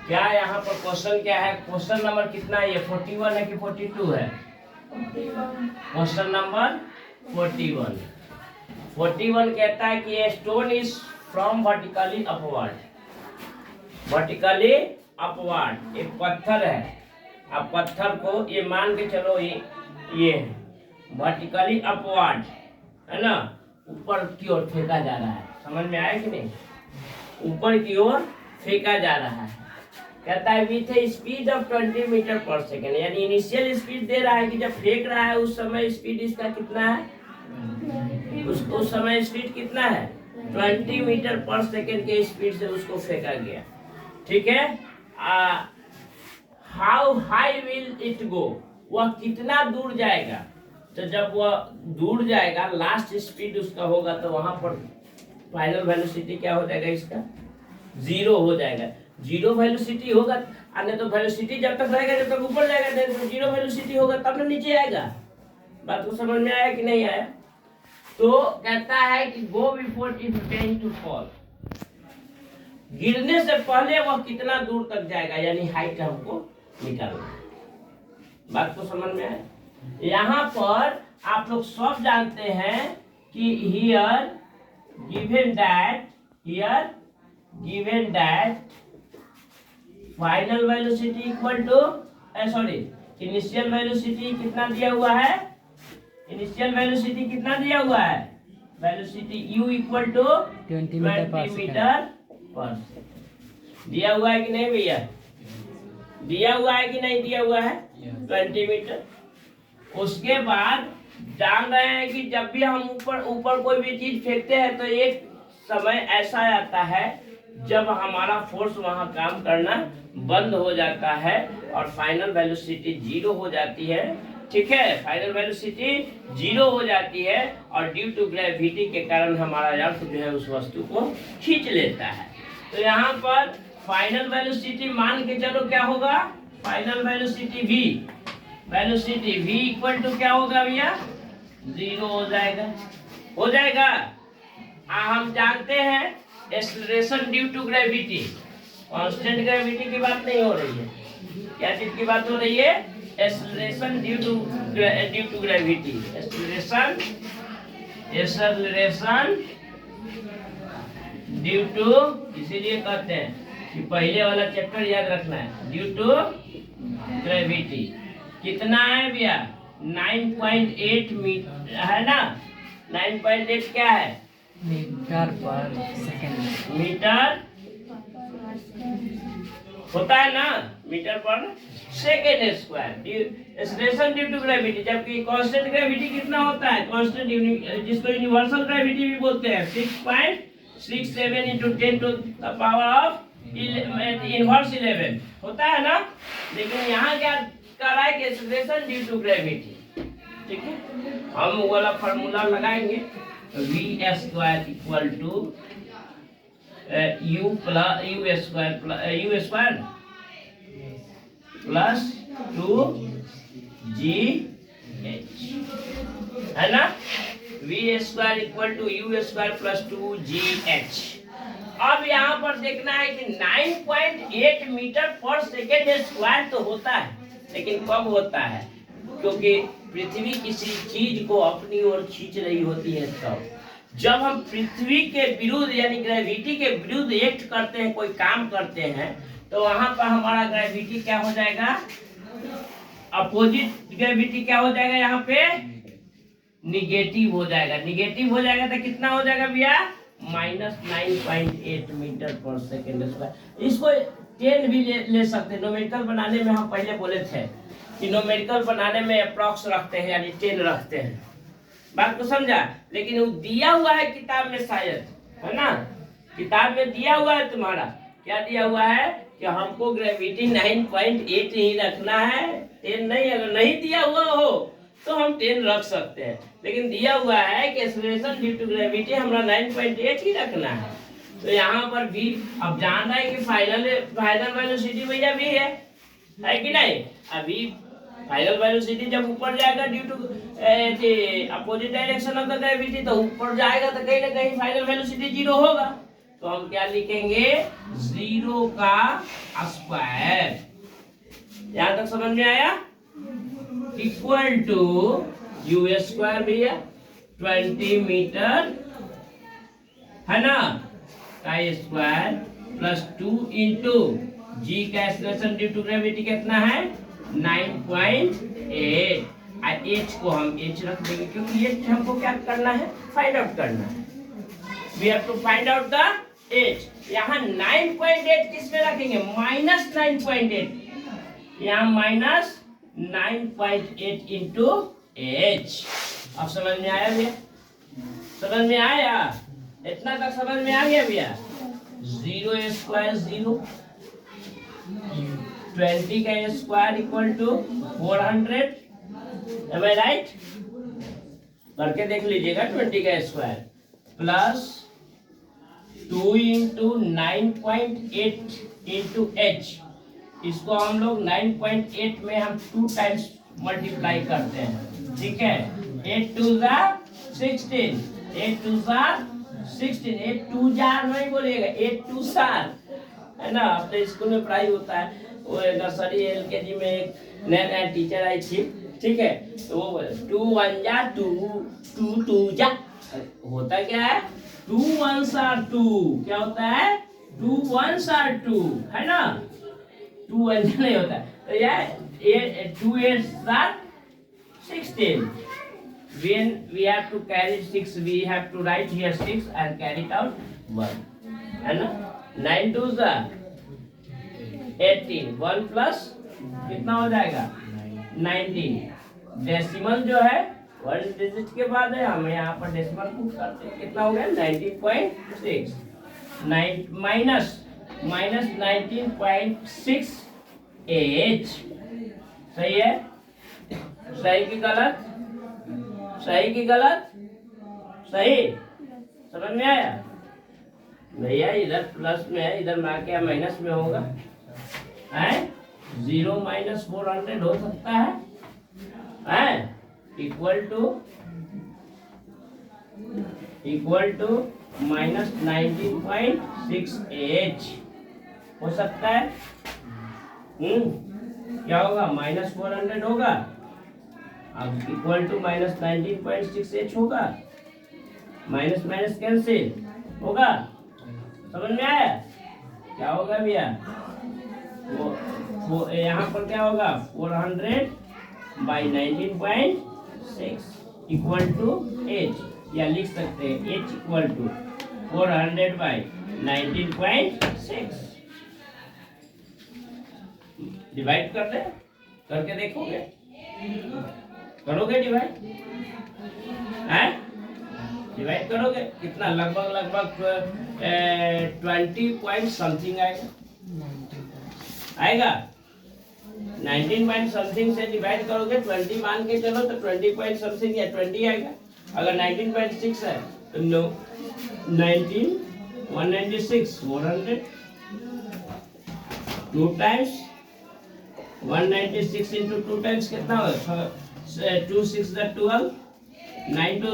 क्या यहाँ पर क्वेश्चन क्या है? क्वेश्चन नंबर कितना है? ये 41 है कि 42 है? Question number 41। 41 कहता है कि a stone is from vertically upward. Vertically upward एक पत्थर है। अब पत्थर को ये मान के चलो, ये वर्टिकली अपवर्ड है ना, ऊपर की ओर फेंका जा रहा है। समझ में आया कि नहीं? ऊपर की ओर फेंका जा रहा है। कहता है with a speed of 20 metre per second, यानी इनिशियल स्पीड दे रहा है कि जब फेंक रहा है उस समय स्पीड इसका कितना है? उस समय स्पीड कितना है? 20 मीटर पर सेकेंड के स्पीड से उसको फेंका गया। ठीक है। How high will it go, वह कितना दूर जाएगा? तो जब वह दूर जाएगा, लास्ट स्पीड उसका होगा, तो वहां पर फाइनल वेलोसिटी क्या हो जाएगा? इसका 0 हो जाएगा। 0 वेलोसिटी होगा, अन्य तो वेलोसिटी जब तक रहेगा जब तक ऊपर जाएगा, तो 0 वेलोसिटी होगा तब ना नीचे आएगा। बात को समझ में आया कि नहीं आया? तो कहता है कि go before it tend to fall, गिरने से पहले वह कितना दूर तक जाएगा, यानी हाइट हमको निकालना है। बात को समझ में आया? यहाँ पर आप लोग सब जानते हैं कि here given that final velocity equal to initial velocity कितना दिया हुआ है? इनिशियल वेलोसिटी कितना दिया हुआ है? Velocity u equal to 20 metre per दिया हुआ है कि नहीं भैया? दिया हुआ है कि नहीं दिया हुआ है? 20 मीटर। उसके बाद जान रहे हैं कि जब भी हम ऊपर कोई भी चीज फेंकते हैं तो एक समय ऐसा आता है जब हमारा फोर्स वहां काम करना बंद हो जाता है और फाइनल वेलोसिटी 0 हो जाती है। ठीक है, फाइनल वेलोसिटी 0 हो जाती है और ड्यू टू ग्रेविटी के कारण हमारा अर्थ जो है उस वस्तु को खींच लेता है। तो यहाँ पर फाइनल वेलोसिटी मान के चलो क्या होगा? Final velocity v equal to क्या होगा भैया? 0 हो जाएगा। हम जानते हैं acceleration due to gravity, constant gravity की बात नहीं हो रही है। क्या चीज की बात हो रही है? Acceleration due to gravity. Acceleration due to, इसीलिए कहते हैं कि पहले वाला चैप्टर याद रखना है, ड्यू टू ग्रेविटी। कितना है भैया? 9.8 मीटर है ना? 9.8 क्या है? मीटर पर सेकंड। मीटर होता है ना, metre per second square. Acceleration due to gravity, जबकि कांस्टेंट ग्रेविटी कितना होता है? कांस्टेंट जिसको यूनिवर्सल ग्रेविटी भी बोलते हैं, 6.67 × 10 to the power of inverse 11 होता है ना। लेकिन यहाँ क्या कर रहा है कि एक्सेलरेशन ड्यू टू ग्रेविटी। ठीक है, हम वो वाला फार्मूला लगाएंगे, v² equal to u square plus 2gh है ना। v² equal to u² plus 2gh। अब यहाँ पर देखना है कि 9.8 मीटर पर सेकेंड स्क्वायर तो होता है, लेकिन कब होता है? क्योंकि पृथ्वी किसी चीज को अपनी ओर खींच रही होती है तब। जब हम पृथ्वी के विरुद्ध यानी ग्रेविटी के विरुद्ध एक्ट करते हैं, कोई काम करते हैं, तो वहां पर हमारा ग्रेविटी क्या हो जाएगा? अपोजिट ग्रेविटी क्या हो जाएगा? यहाँ पे निगेटिव हो जाएगा। निगेटिव हो जाएगा तो कितना हो जाएगा भैया? -9.8 मीटर पर सेकेंड स्क्वायर। इसको 10 भी ले सकते हैं। न्यूमेरिकल बनाने में हम पहले बोले थे कि न्यूमेरिकल बनाने में अप्रॉक्स रखते हैं, यानी 10 रखते हैं। बात को समझा? लेकिन वो दिया हुआ है किताब में, शायद है ना, किताब में दिया हुआ है तुम्हारा। क्या दिया हुआ है कि हमको ग्रेविटी 9.8 ही रखना है, 10 नहीं। अगर नहीं दिया हुआ हो तो हम 10 रख सकते हैं, लेकिन दिया हुआ है कि एक्सेलरेशन ड्यू टू ग्रेविटी हमरा 9.8 ही रखना है। तो यहाँ पर भी अब जान रहा है कि फाइनल वेलोसिटी भैया भी है कि नहीं? अभी फाइनल वेलोसिटी जब ऊपर जाएगा due to opposite direction of the gravity, तो ऊपर जाएगा तो कहीं ना कहीं फाइनल वेलोसिटी 0 होगा। तो हम क्या लिखेंगे 0 का स्क्वायर। यहां तक समझ में आया? इक्वल टू यू स्क्वायर भैया 20 मीटर है ना का स्क्वायर प्लस 2 इंटू जी का एक्सेलरेशन ड्यू टू ग्रेविटी कितना है 9.8। एच को हम एच रख देंगे क्योंकि ये हमको क्या करना है फाइंड आउट करना है। We have to find out the H. यहाँ 9.8 किस में रखेंगे माइनस 9.8 यहाँ माइनस 9.8 इंटू एच। अब समझ में आया भैया? समझ में आया? इतना तक समझ में आ गया भैया? 0 स्क्वायर 0 20 का square equal to 400। Am I right? करके देख लीजिएगा 20 का स्क्वायर प्लस 2 इंटू 9.8 इंटू एच। इसको हम लोग 9.8 में हम 2 टाइम्स मल्टीप्लाई करते हैं। ठीक है 8 2 जा 16 8 2 जा 16 8 2 जार नहीं बोलिएगा 8 2 सार है ना। अपने स्कूल में पढ़ाई होता है वो नर्सरी एलकेजी में एक नया टीचर आई थी। ठीक है तो वो 2 1 जा 2 2 2 जा होता क्या है 2 1 आर 2 क्या होता है 2 1 आर 2 है ना 2 1 नहीं होता तो यार 2 8 are 16। When we have to carry 6 we have to write here 6 and carry it out 1 है ना। 9 2 जा 18 1 प्लस कितना हो जाएगा 19। डेसिमल जो है 1 डिजिट के बाद है हम यहाँ पर डेसिमल पुट करते हैं कितना हो गया 19.6 माइनस 19.6 एच। सही है? सही की गलत? सही की गलत? सही। समझ में आया भैया? इधर प्लस में है इधर में क्या माइनस में होगा है 0 माइनस 400 हो सकता है इक्वल टू माइनस 19.6 एच हो सकता है। क्या होगा माइनस 400 होगा अब इक्वल टू माइनस 19.6 एच होगा माइनस माइनस कैंसिल होगा। समझ में आया? क्या होगा भैया वो यहाँ पर क्या होगा 400 बाई 19.6 इक्वल टू एच या लिख सकते हैं H equal to 400 by 19.6। Divide कर ले करके देखोगे करोगे डिवाइड है डिवाइड करोगे कितना लगभग 20 पॉइंट समथिंग आएगा 19 पॉइंट समथिंग से डिवाइड करोगे 20 मान के चलो तो 20 पॉइंट समथिंग या 20 आएगा। अगर 19.6 है तो 19 196 400 2 टाइम्स 196 इंटू 2 टाइम्स कितना होगा 2 6 12 9 2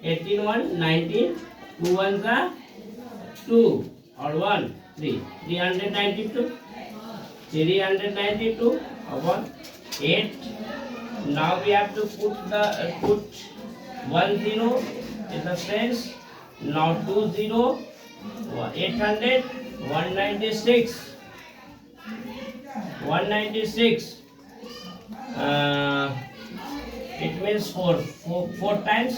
18 1 19 2 1 2 और 1 3 392 upon 8. Now we have to put 1 0 in the space. Now 2 0 800 196 it means 4 times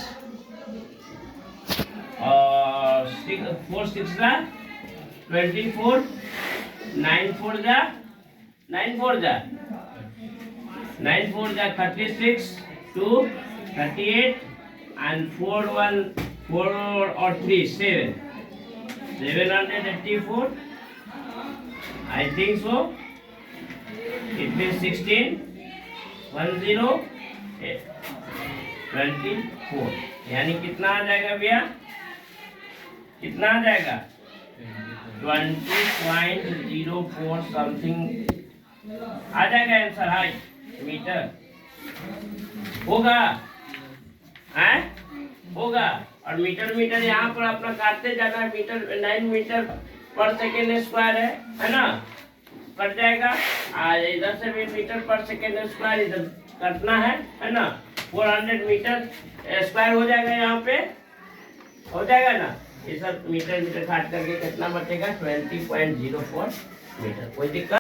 4 6 24 9 4 36 2 38 and 4 or 3 784 I think so. It means 16 10 24 यानी कितना आ जाएगा भैया कितना आ जाएगा 20.04 समथिंग आ जाएगा आंसर हाइट मीटर होगा है होगा। और मीटर मीटर यहाँ पर अपना काटते जाना है, metre 9 metre per second square है ना, कट जाएगा। और इधर से भी मीटर पर सेकेंड स्क्वायर इधर कटना है ना। 400 मीटर स्क्वायर हो जाएगा, यहाँ पे हो जाएगा ना। ये सब मीटर मीटर काट करके कितना बचेगा, 20.04 मीटर। कोई दिक्कत